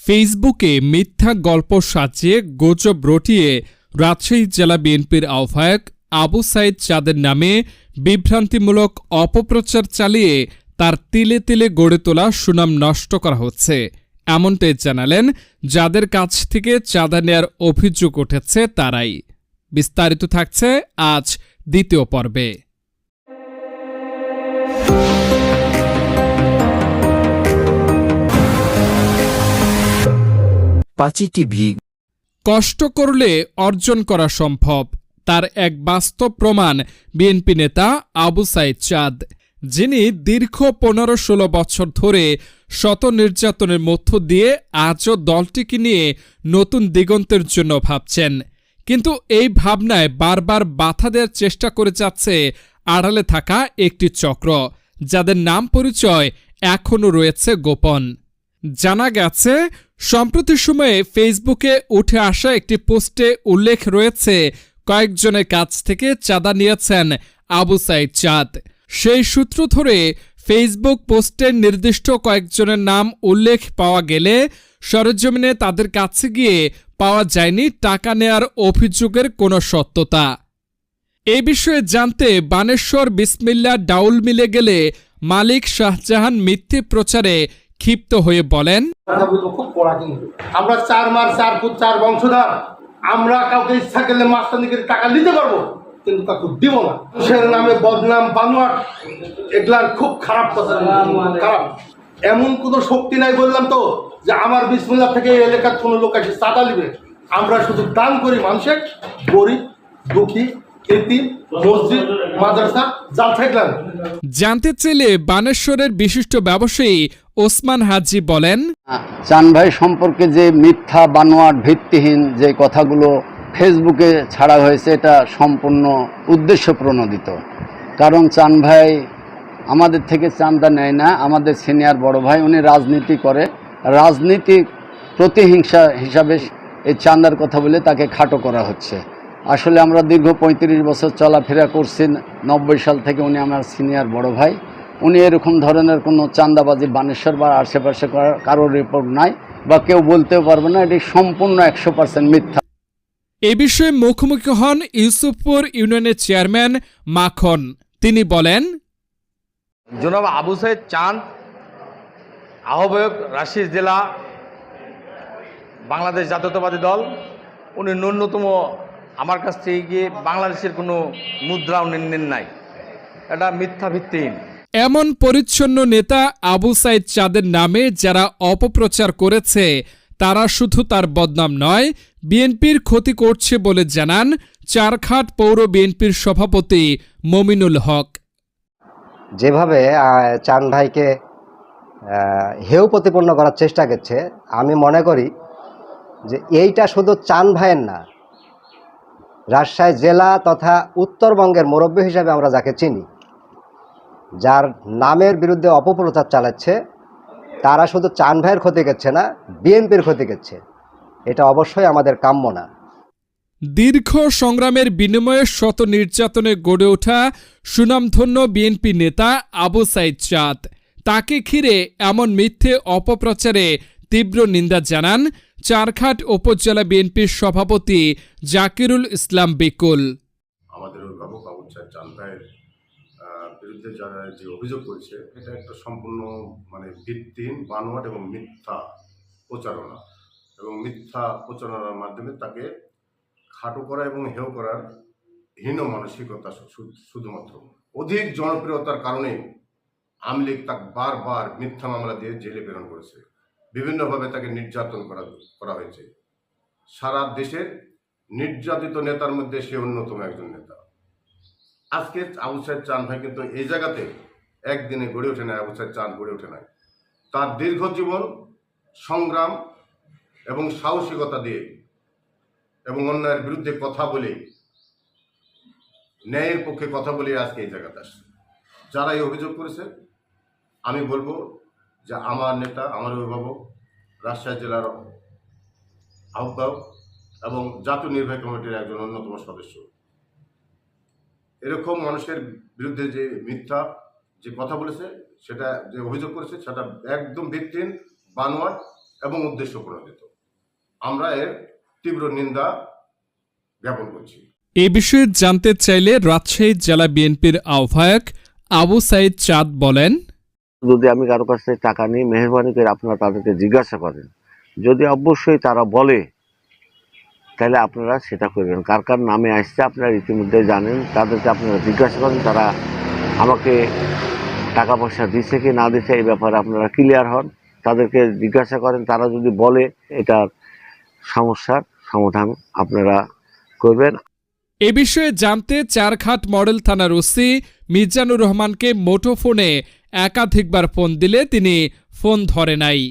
ফেসবুকে মিথ্যা গল্প সাজিয়ে গুজব রটিয়ে রাজশাহী জেলা বিএনপির আহ্বায়ক আবু সাইদ চাঁদের নামে বিভ্রান্তিমূলক অপপ্রচার চালিয়ে তার তিলে তিলে গড়ে তোলা সুনাম নষ্ট করা হচ্ছে, এমনটাই জানালেন যাদের কাছ থেকে চাঁদা নেয়ার অভিযোগ উঠেছে তারাই। বিস্তারিত থাকছে আজ দ্বিতীয় পর্বে। পাঁচি টিভি। কষ্ট করলে অর্জন করা সম্ভব, তার এক বাস্তব প্রমাণ বিএনপি নেতা আবু সাইদ চাঁদ, যিনি দীর্ঘ 15-16 বছর ধরে শত নির্যাতনের মধ্য দিয়ে আজও দলটিকে নিয়ে নতুন দিগন্তের জন্য ভাবছেন। কিন্তু এই ভাবনায় বারবার বাধা দেওয়ার চেষ্টা করে যাচ্ছে আড়ালে থাকা একটি চক্র, যাদের নাম পরিচয় এখনও রয়েছে গোপন। জানা গেছে, সম্প্রতি সময়ে ফেসবুকে উঠে আসা একটি পোস্টে উল্লেখ রয়েছে কয়েকজনের কাছ থেকে চাঁদা নিয়েছেন আবু সাইদ চাঁদ। সেই সূত্র ধরে ফেসবুক পোস্টের নির্দিষ্ট কয়েকজনের নাম উল্লেখ পাওয়া গেলে সরেজমিনে তাদের কাছে গিয়ে পাওয়া যায়নি টাকা নেয়ার অভিযোগের কোনো সত্যতা। এ বিষয়ে জানতে বানেশ্বর বিসমিল্লা ডাউল মিলে গেলে মালিক শাহজাহান মিথ্যে প্রচারে ক্ষিপ্ত হয়ে বলেন, আমরা 4 মার 4 পুত 4 বংশধর, আমরা কাউকে ইচ্ছা করলে মাস্টারনিকে টাকা নিতে পারবো, কিন্তু কাউকে দিব না। সে নামে বদনাম বানোয়াট, এগুলা খুব খারাপ কথা, খারাপ। এমন কোনো শক্তি নাই বললাম তো যে আমার বিসমিল্লাহ থেকে এই এলাকার কোনো লোক এসে চাঁদা নিবে। আমরা শুধু দান করি মানুষের, গরিব দুঃখী, এতিম, মসজিদ, মাদ্রাসা, জালসাইডলাম। জানতে চাইলে বানেশ্বরের বিশিষ্ট ব্যবসায়ী ওসমান হাজি বলেন, চান ভাই সম্পর্কে যে মিথ্যা বানোয়াট ভিত্তিহীন যে কথাগুলো ফেসবুকে ছাড়া হয়েছে, এটা সম্পূর্ণ উদ্দেশ্য প্রণোদিত। কারণ চান ভাই আমাদের থেকে চাঁদা নেয় না, আমাদের সিনিয়র বড় ভাই, উনি রাজনীতি করে, রাজনীতিক প্রতিহিংসা হিসাবে এই চাঁদার কথা বলে তাকে খাটো করা হচ্ছে। আসলে আমরা দীর্ঘ 35 বছর চলাফেরা করছি, 90 সাল থেকে উনি আমার সিনিয়র বড় ভাই। উনি এরকম ধরনের কোনো চাঁদাবাজি বানেশ্বর বা আশেপাশে কারোর রিপোর্ট নাই বা কেউ বলতেও পারবে না, এটি সম্পূর্ণ 100% মিথ্যা। এ বিষয়ে মুখোমুখি হন ইউসুফপুর ইউনিয়নের চেয়ারম্যান মাখন। তিনি বলেন, জনাব আবু সাইদ চাঁদ, আহ্বায়ক রাজশাহী জেলা বাংলাদেশ জাতীয়তাবাদী দল, উনি ন্যূনতম আমার কাছ থেকে গিয়ে বাংলাদেশের কোনো মুদ্রা উনি নেন নাই, এটা মিথ্যা ভিত্তিহীন। এমন পরিচ্ছন্ন নেতা আবু সাইদ চাঁদের নামে যারা অপপ্রচার করেছে, তারা শুধু তার বদনাম নয়, বিএনপির ক্ষতি করছে বলে জানান চারঘাট পৌর বিএনপির সভাপতি মমিনুল হক। যেভাবে চান ভাইকে হেয় প্রতিপন্ন করার চেষ্টা করছে, আমি মনে করি যে এইটা শুধু চান ভাইয়ের না, রাজশাহী জেলা তথা উত্তরবঙ্গের মুরব্বী হিসাবে আমরা যাকে চিনি, যার নামের বিরুদ্ধে অপপ্রচার চালাচ্ছে, তারা শুধু চান ভাইয়ের ক্ষতি করছে না, বিএনপির ক্ষতি করছে। এটা অবশ্যই আমাদের কাম্য না। দীর্ঘ সংগ্রামের বিনিময়ে শত নির্যাতনে গড়ে ওঠা সুনামধন্য বিএনপি নেতা আবু সাইদ চাঁদ, তাকে ঘিরে এমন মিথ্যে অপপ্রচারে তীব্র নিন্দা জানান চারঘাট উপজেলা বিএনপির সভাপতি জাকিরুল ইসলাম বিকুল। আমাদের অভিভাবক আবু সাইদ চাঁদ ভাইয়ের বিরুদ্ধে যারা যে অভিযোগ করেছে, এটা একটা সম্পূর্ণ ভিত্তিহীন, বানোয়াট এবং মিথ্যা প্রচারণা, এবং মিথ্যা প্রচারণার মাধ্যমে তাকে খাটো করা এবং হেয় করার হীন মানসিকতা। শুধুমাত্র অধিক জনপ্রিয়তার কারণে আওয়ামী লীগ তাকে বারবার মিথ্যা মামলা দিয়ে জেলে প্রেরণ করেছে, বিভিন্নভাবে তাকে নির্যাতন করা হয়েছে। সারা দেশের নির্যাতিত নেতার মধ্যে সে অন্যতম একজন নেতা। আজকে আবু সাইদ চাঁদ ভাই কিন্তু এই জায়গাতে একদিনে গড়ে ওঠে নাই, আবু সাইদ চাঁদ গড়ে ওঠে নাই। তার দীর্ঘ জীবন সংগ্রাম এবং সাহসিকতা দিয়ে এবং অন্যায়ের বিরুদ্ধে কথা বলে, ন্যায়ের পক্ষে কথা বলে আজকে এই জায়গাতে আসছে। যারা এই অভিযোগ করেছে, আমি বলবো যে আমার নেতা, আমার অভিভাবক, রাজশাহী জেলার আহ্বায়ক এবং জাতীয় নির্বাহী কমিটির একজন অন্যতম সদস্য, এরকম মানুষের বিরুদ্ধে যে মিথ্যা যে কথা বলেছে, সেটা যে অভিযোগ করেছে, সেটা একদম ভিত্তিহীন, বানোয়াট এবং উদ্দেশ্য প্রণোদিত। আমরা এর তীব্র নিন্দা জ্ঞাপন করছি। এ বিষয়ে জানতে চাইলে রাজশাহী জেলা বিএনপির আহ্বায়ক আবু সাইদ চাঁদ বলেন, যদি আমি কারো কাছ থেকে টাকা নিই, মেহরবানি করে আপনারা তাদেরকে জিজ্ঞাসা করেন। যদি অবশ্যই তারা বলে তাহলে আপনারা সেটা করবেন। কার কার নামে আসছে আপনারা ইতিমধ্যে জানেন, তাদেরকে আপনারা জিজ্ঞাসা করেন তারা আমাকে টাকা পয়সা দিচ্ছে কি না দিচ্ছে এই ব্যাপারে আপনারা ক্লিয়ার হন। তাদেরকে জিজ্ঞাসা করেন, তারা যদি বলে এটার সমস্যার সমাধান আপনারা করবেন। এ বিষয়ে জানতে চারঘাট মডেল থানার ওসি মিজানুর রহমানকে মুঠোফোনে একাধিকবার ফোন দিলে তিনি ফোন ধরে নাই।